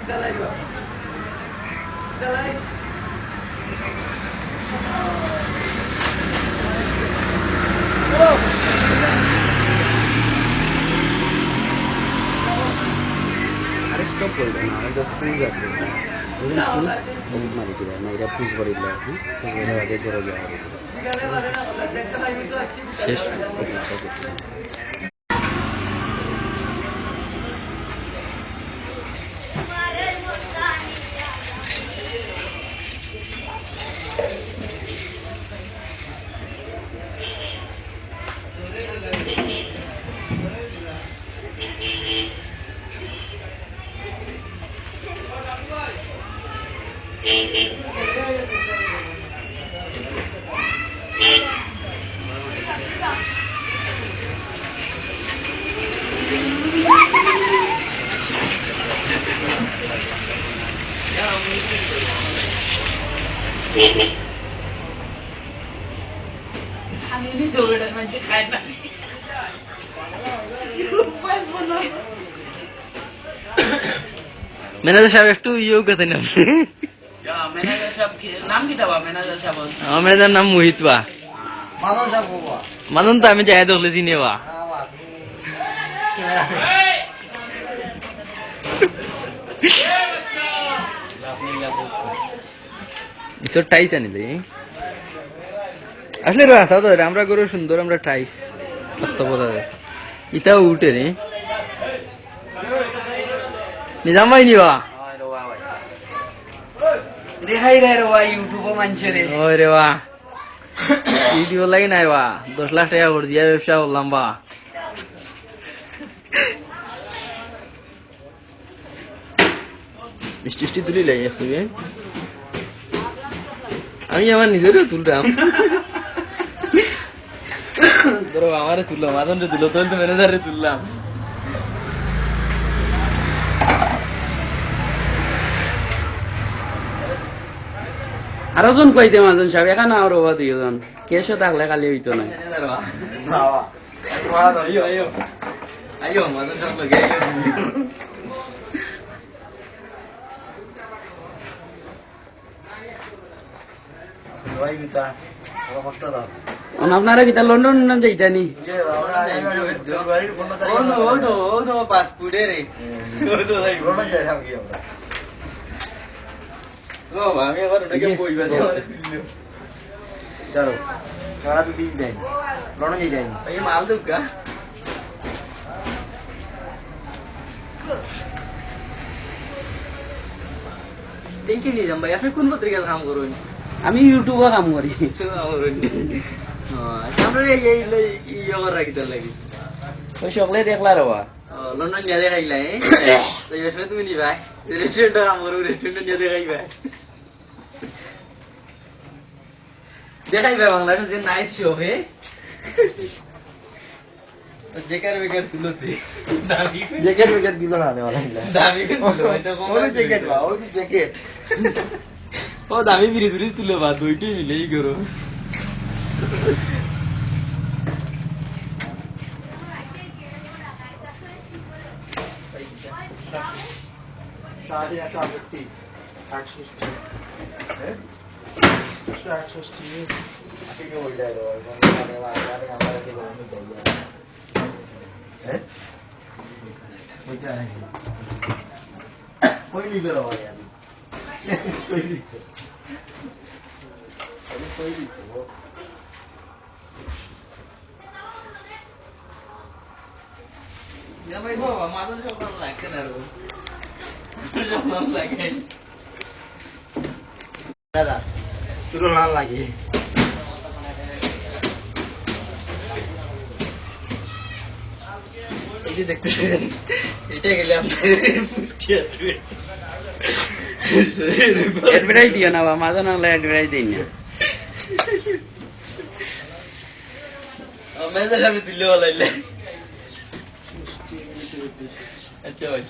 আরে স্টপ করবে না, এটা ফুজ আছে ফুজ মারি দিবে না, এটা ফুজ করে দিলে আগে ধরে যাওয়া শেষ। ম্যানেজার সাহেব একটু ইয়ে কথা নাম, ম্যানেজার সাহেব নাম কি দেবা? ম্যানেজার সাহেব আমার ম্যানেজার নাম মোহিত বা মানন তো আমি যাই দেখলে চিনি বা টাইস আনিলে আসলে রাস্তা তো আমরা গরু সুন্দর, আমরা টাইস ইটাও উঠে রে নিজাম ভাই নিবা রেহাই রে রে ভাই ইউটিউব মানছে রে ওই রে বা ভিডিও লাগি নাই বা 10 লাখ টাকা করে দিয়া ব্যবসা করলাম বা মিষ্টি তুলি লাই আসবে আমি আমার নিজেরও তুললাম ধরো আমারে তুললাম আদনরে তুলো তোর তো ম্যানেজারে তুললাম আরো জন কইতে মাজন সাহেব এখানে আরো বা দুইজন কেশে থাকলে খালি হইতো না আইও আইও আইও মাজন সাহেব লগে আপনারা কি লন্ডন নাম যাইতানি পাসপোর্টে রে আমি আবার ওটাকে বইবা এই মাল দুগা দেখি নিয়ে যাম ভাই। আপনি কোন পত্রিকার কাম করুন? আমি ইউটিউবে কাম করি। সকলে দেখলা রবা লন্ডন নিয়ে দেখাইলা তুমি নিবা রেস্টুরেন্টে কাম করো, রেস্টুরেন্টে নিয়ে দেখাইবা দেখাইবা বাংলাদেশ যে নাইস শো হে জ্যাকেট বেকার তুলতে দামি জ্যাকেট বেকার দিল না দেওয়া দামি ওই জ্যাকেট বা ওই জ্যাকেট ও দামি বিড়ি বিড়ি তুলে বা দুইটাই মিলেই করো লাগে এই যে দেখতেছেন এটা গেলে অ্যাডভার্টাইজ দিও না বা মাঝে না অ্যাডভার্টাইজ দিই না মেয়েদের সামনে দিলে ভালো আচ্ছা ভাই